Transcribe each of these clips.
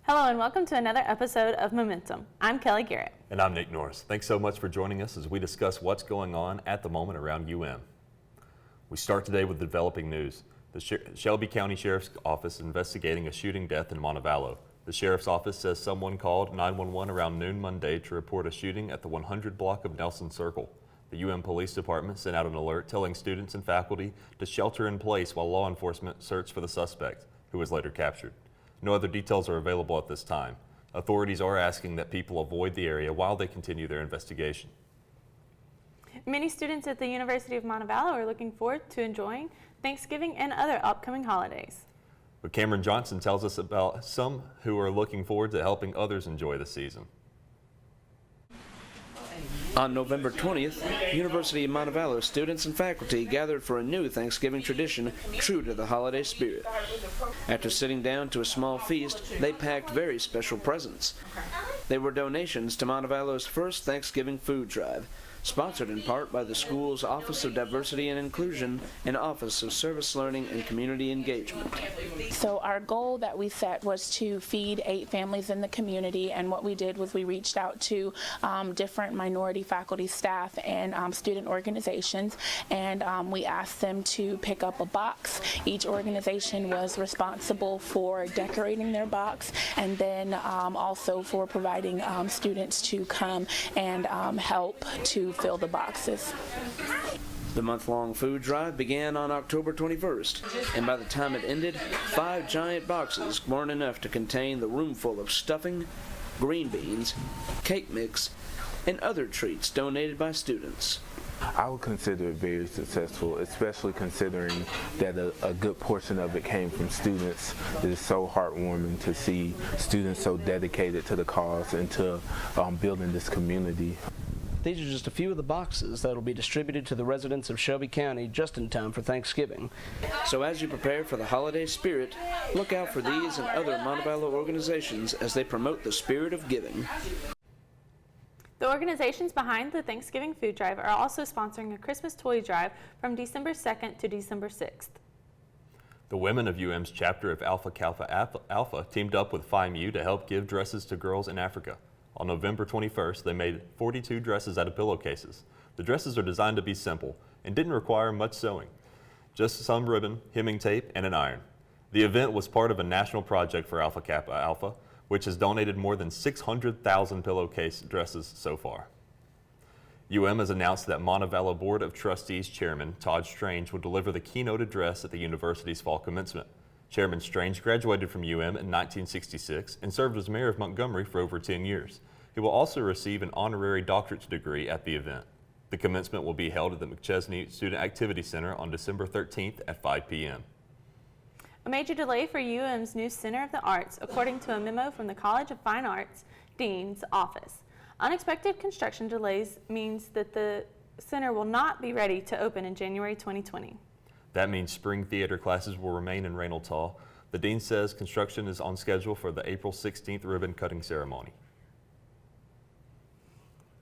Hello and welcome to another episode of Momentum. I'm Kelly Garrett. And I'm Nick Norris. Thanks so much for joining us as we discuss what's going on at the moment around UM. We start today with developing news. The Shelby County Sheriff's Office is investigating a shooting death in Montevallo. The Sheriff's Office says someone called 911 around noon Monday to report a shooting at the 100 block of Nelson Circle. The UM Police Department sent out an alert telling students and faculty to shelter in place while law enforcement searched for the suspect, who was later captured. No other details are available at this time. Authorities are asking that people avoid the area while they continue their investigation. Many students at the University of Montevallo are looking forward to enjoying Thanksgiving and other upcoming holidays. But Cameron Johnson tells us about some who are looking forward to helping others enjoy the season. On November 20th, University of Montevallo students and faculty gathered for a new Thanksgiving tradition true to the holiday spirit. After sitting down to a small feast, they packed very special presents. They were donations to Montevallo's first Thanksgiving food drive, sponsored in part by the school's Office of Diversity and Inclusion and Office of Service Learning and Community Engagement. So our goal that we set was to feed 8 families in the community, and what we did was we reached out to different minority faculty, staff, and student organizations, and we asked them to pick up a box. Each organization was responsible for decorating their box, and then also for providing students to come and help to fill the boxes. The month-long food drive began on October 21st, and by the time it ended, 5 giant boxes weren't enough to contain the room full of stuffing, green beans, cake mix, and other treats donated by students. I would consider it very successful, especially considering that a good portion of it came from students. It is so heartwarming to see students so dedicated to the cause and to building this community. These are just a few of the boxes that will be distributed to the residents of Shelby County just in time for Thanksgiving. So as you prepare for the holiday spirit, look out for these and other Montevallo organizations as they promote the spirit of giving. The organizations behind the Thanksgiving food drive are also sponsoring a Christmas toy drive from December 2nd to December 6th. The women of UM's chapter of Alpha Kappa Alpha teamed up with FIMU to help give dresses to girls in Africa. On November 21st, they made 42 dresses out of pillowcases. The dresses are designed to be simple and didn't require much sewing, just some ribbon, hemming tape, and an iron. The event was part of a national project for Alpha Kappa Alpha, which has donated more than 600,000 pillowcase dresses so far. UM has announced that Montevallo Board of Trustees Chairman Todd Strange will deliver the keynote address at the university's fall commencement. Chairman Strange graduated from UM in 1966 and served as mayor of Montgomery for over 10 years. He will also receive an honorary doctorate degree at the event. The commencement will be held at the McChesney Student Activity Center on December 13th at 5 p.m. A major delay for UM's new Center of the Arts, according to a memo from the College of Fine Arts Dean's office. Unexpected construction delays means that the center will not be ready to open in January 2020. That means spring theater classes will remain in Raynolds Hall. The dean says construction is on schedule for the April 16th ribbon cutting ceremony.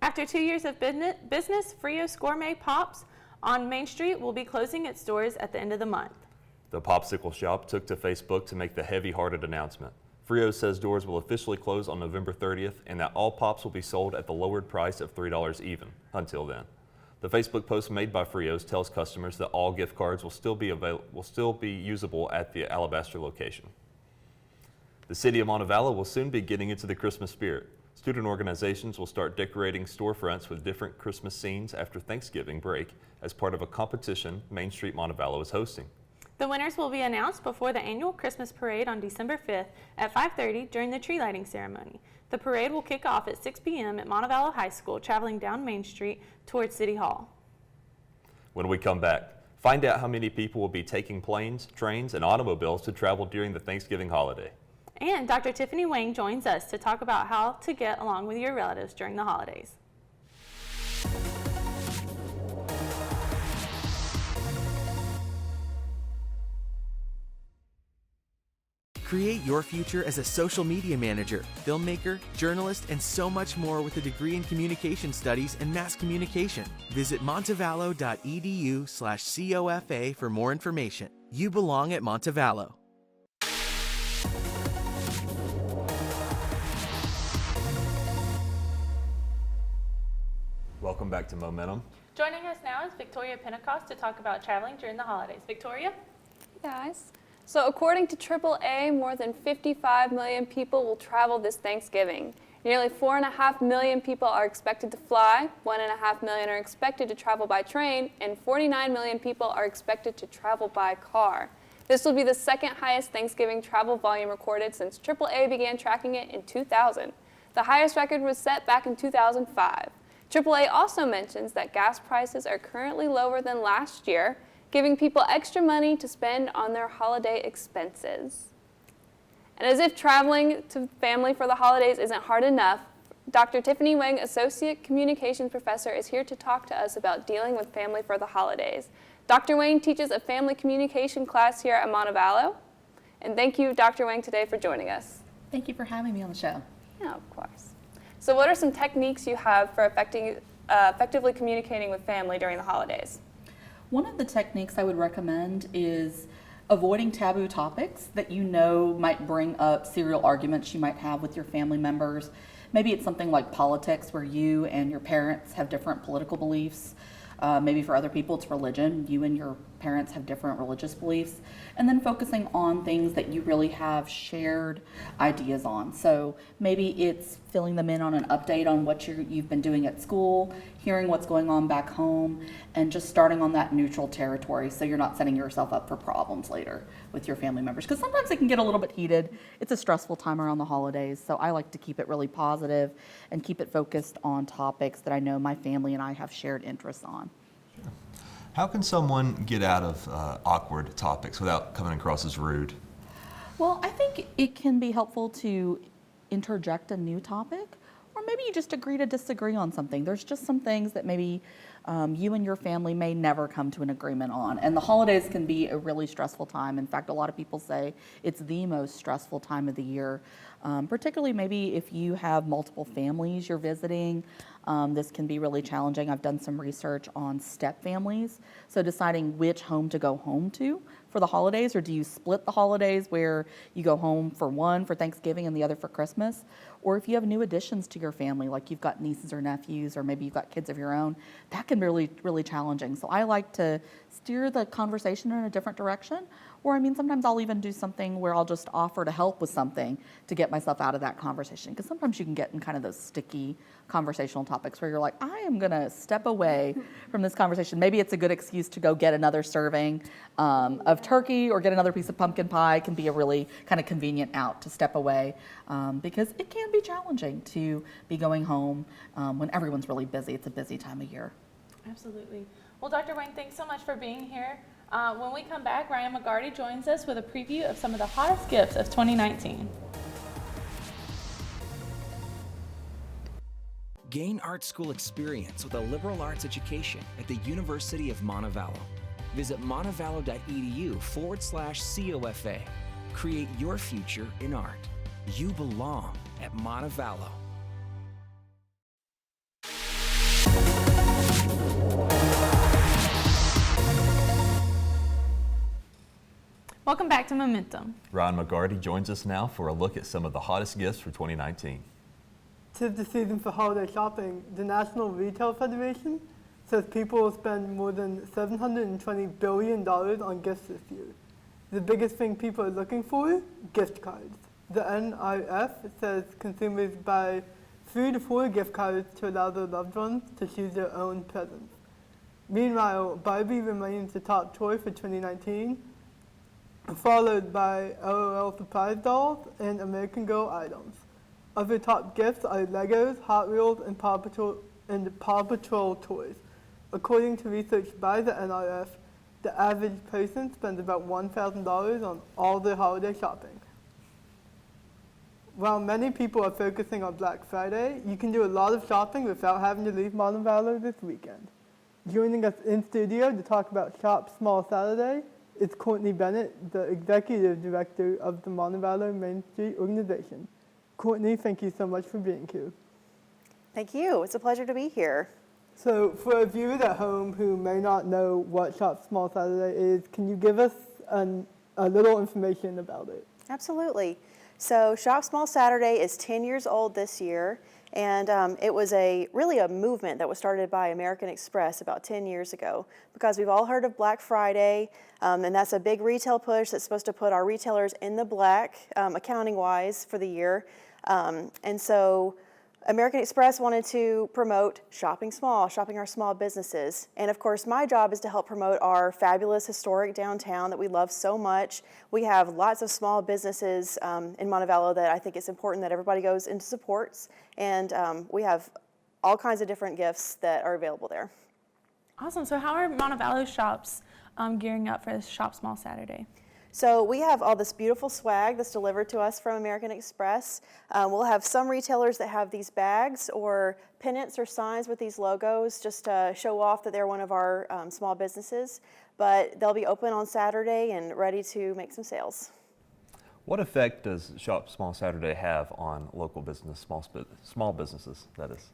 After 2 years of business, Frios Gourmet Pops on Main Street will be closing its doors at the end of the month. The popsicle shop took to Facebook to make the heavy-hearted announcement. Frios says doors will officially close on November 30th and that all pops will be sold at the lowered price of $3 even until then. The Facebook post made by Frios tells customers that all gift cards will still be usable at the Alabaster location. The city of Montevallo will soon be getting into the Christmas spirit. Student organizations will start decorating storefronts with different Christmas scenes after Thanksgiving break as part of a competition Main Street Montevallo is hosting. The winners will be announced before the annual Christmas parade on December 5th at 5:30 during the tree lighting ceremony. The parade will kick off at 6 p.m. at Montevallo High School, traveling down Main Street towards City Hall. When we come back, find out how many people will be taking planes, trains, and automobiles to travel during the Thanksgiving holiday. And Dr. Tiffany Wang joins us to talk about how to get along with your relatives during the holidays. Create your future as a social media manager, filmmaker, journalist, and so much more with a degree in communication studies and mass communication. Visit montevallo.edu/COFA for more information. You belong at Montevallo. Welcome back to Momentum. Joining us now is Victoria Pentecost to talk about traveling during the holidays. Victoria? Hey guys. So according to AAA, more than 55 million people will travel this Thanksgiving. Nearly 4.5 million people are expected to fly, 1.5 million are expected to travel by train, and 49 million people are expected to travel by car. This will be the second highest Thanksgiving travel volume recorded since AAA began tracking it in 2000. The highest record was set back in 2005. AAA also mentions that gas prices are currently lower than last year, giving people extra money to spend on their holiday expenses. And as if traveling to family for the holidays isn't hard enough, Dr. Tiffany Wang, Associate Communications Professor, is here to talk to us about dealing with family for the holidays. Dr. Wang teaches a family communication class here at Montevallo. And thank you, Dr. Wang, today for joining us. Thank you for having me on the show. Yeah, of course. So what are some techniques you have for effectively communicating with family during the holidays? One of the techniques I would recommend is avoiding taboo topics that you know might bring up serial arguments you might have with your family members. Maybe it's something like politics where you and your parents have different political beliefs. Maybe for other people it's religion. You and your parents have different religious beliefs. And then focusing on things that you really have shared ideas on. So maybe it's filling them in on an update on what you've been doing at school, hearing what's going on back home, and just starting on that neutral territory so you're not setting yourself up for problems later with your family members. Because sometimes it can get a little bit heated. It's a stressful time around the holidays, so I like to keep it really positive and keep it focused on topics that I know my family and I have shared interests on. How can someone get out of awkward topics without coming across as rude? Well, I think it can be helpful to interject a new topic, or maybe you just agree to disagree on something. There's just some things that maybe you and your family may never come to an agreement on. And the holidays can be a really stressful time. In fact, a lot of people say it's the most stressful time of the year, particularly maybe if you have multiple families you're visiting. This can be really challenging. I've done some research on step families. So deciding which home to go home to for the holidays, or do you split the holidays where you go home for one for Thanksgiving and the other for Christmas? Or if you have new additions to your family, like you've got nieces or nephews, or maybe you've got kids of your own, that can be really, really challenging. So I like to steer the conversation in a different direction. Or sometimes I'll even do something where I'll just offer to help with something to get myself out of that conversation. Because sometimes you can get in kind of those sticky conversational topics where you're like, I am going to step away from this conversation. Maybe it's a good excuse to go get another serving of turkey or get another piece of pumpkin pie. It can be a really kind of convenient out to step away because it can be challenging to be going home when everyone's really busy. It's a busy time of year. Absolutely. Well, Dr. Wayne, thanks so much for being here. When we come back, Ryan McGarty joins us with a preview of some of the hottest gifts of 2019. Gain art school experience with a liberal arts education at the University of Montevallo. Visit montevallo.edu/COFA. Create your future in art. You belong at Montevallo. Welcome back to Momentum. Ryan McGarty joins us now for a look at some of the hottest gifts for 2019. 'Tis the season for holiday shopping. The National Retail Federation says people will spend more than $720 billion on gifts this year. The biggest thing people are looking for? Gift cards. The NRF says consumers buy 3 to 4 gift cards to allow their loved ones to choose their own presents. Meanwhile, Barbie remains the top toy for 2019, followed by LOL Surprise Dolls and American Girl items. Other top gifts are Legos, Hot Wheels, and Paw Patrol toys. According to research by the NRF, the average person spends about $1,000 on all their holiday shopping. While many people are focusing on Black Friday, you can do a lot of shopping without having to leave Montevallo this weekend. Joining us in studio to talk about Shop Small Saturday is Courtney Bennett, the Executive Director of the Montevallo Main Street Organization. Courtney, thank you so much for being here. Thank you. It's a pleasure to be here. So for viewers at home who may not know what Shop Small Saturday is, can you give us a little information about it? Absolutely. So Shop Small Saturday is 10 years old this year, and it was really a movement that was started by American Express about 10 years ago, because we've all heard of Black Friday, and that's a big retail push that's supposed to put our retailers in the black, accounting-wise, for the year. And so American Express wanted to promote shopping small, shopping our small businesses. And of course, my job is to help promote our fabulous historic downtown that we love so much. We have lots of small businesses in Montevallo that I think it's important that everybody goes and supports. And we have all kinds of different gifts that are available there. Awesome. So how are Montevallo shops gearing up for this Shop Small Saturday? So we have all this beautiful swag that's delivered to us from American Express. We'll have some retailers that have these bags or pennants or signs with these logos just to show off that they're one of our small businesses. But they'll be open on Saturday and ready to make some sales. What effect does Shop Small Saturday have on local business, small businesses, that is?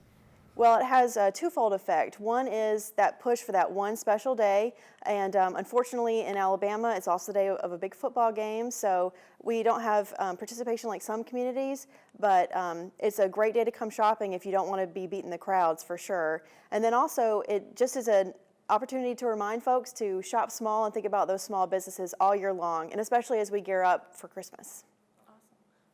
Well, it has a twofold effect. One is that push for that one special day, and unfortunately in Alabama, it's also the day of a big football game, so we don't have participation like some communities, but it's a great day to come shopping if you don't want to be beating the crowds, for sure. And then also, it just is an opportunity to remind folks to shop small and think about those small businesses all year long, and especially as we gear up for Christmas.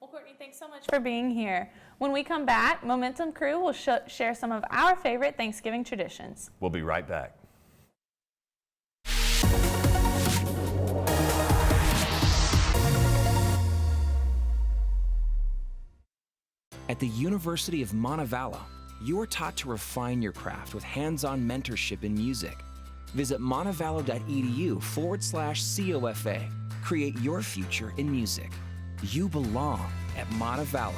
Well, Courtney, thanks so much for being here. When we come back, Momentum Crew will share some of our favorite Thanksgiving traditions. We'll be right back. At the University of Montevallo, you're taught to refine your craft with hands-on mentorship in music. Visit montevallo.edu/COFA. Create your future in music. You belong at Montevallo.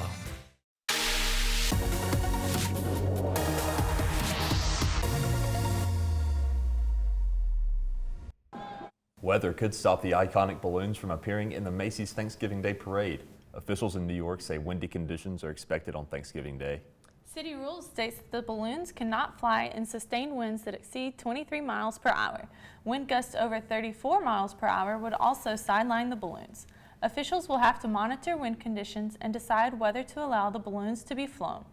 Weather could stop the iconic balloons from appearing in the Macy's Thanksgiving Day Parade. Officials in New York say windy conditions are expected on Thanksgiving Day. City rules states that the balloons cannot fly in sustained winds that exceed 23 miles per hour. Wind gusts over 34 miles per hour would also sideline the balloons. Officials will have to monitor wind conditions and decide whether to allow the balloons to be flown.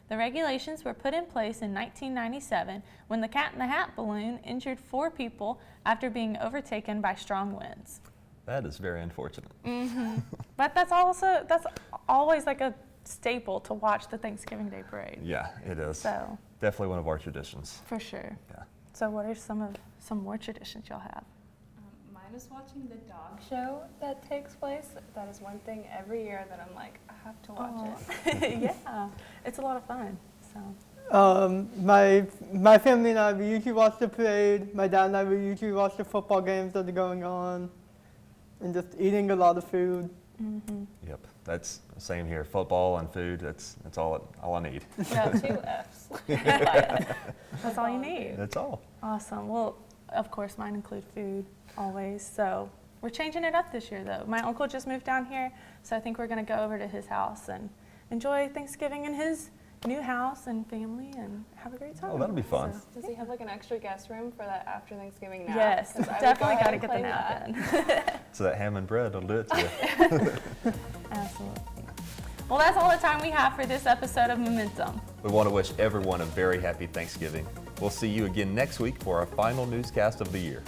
The regulations were put in place in 1997 when the Cat in the Hat balloon injured 4 people after being overtaken by strong winds. That is very unfortunate. But that's always like a staple to watch the Thanksgiving Day Parade. Yeah, it is. So definitely one of our traditions. for sure. Yeah. So what are some more traditions y'all have? Mine is watching the dog show that takes place. That is one thing every year that I'm like, I have to watch it. Yeah, it's a lot of fun. So My family and I, we usually watch the parade. My dad and I, we usually watch the football games that are going on, and just eating a lot of food. Yep, that's the same here. Football and food, that's all I need. No, 2 Fs. That's all you need. That's all. Awesome. Well, of course, mine include food always. So we're changing it up this year, though. My uncle just moved down here, so I think we're going to go over to his house and enjoy Thanksgiving in his new house and family and have a great time. Oh, that'll be fun. So, Does he have like an extra guest room for that after Thanksgiving nap? yes, 'Cause I would definitely go got to ahead get the and nap claim that. in. So that ham and bread will do it to you. Absolutely. Well, that's all the time we have for this episode of Momentum. We want to wish everyone a very happy Thanksgiving. We'll see you again next week for our final newscast of the year.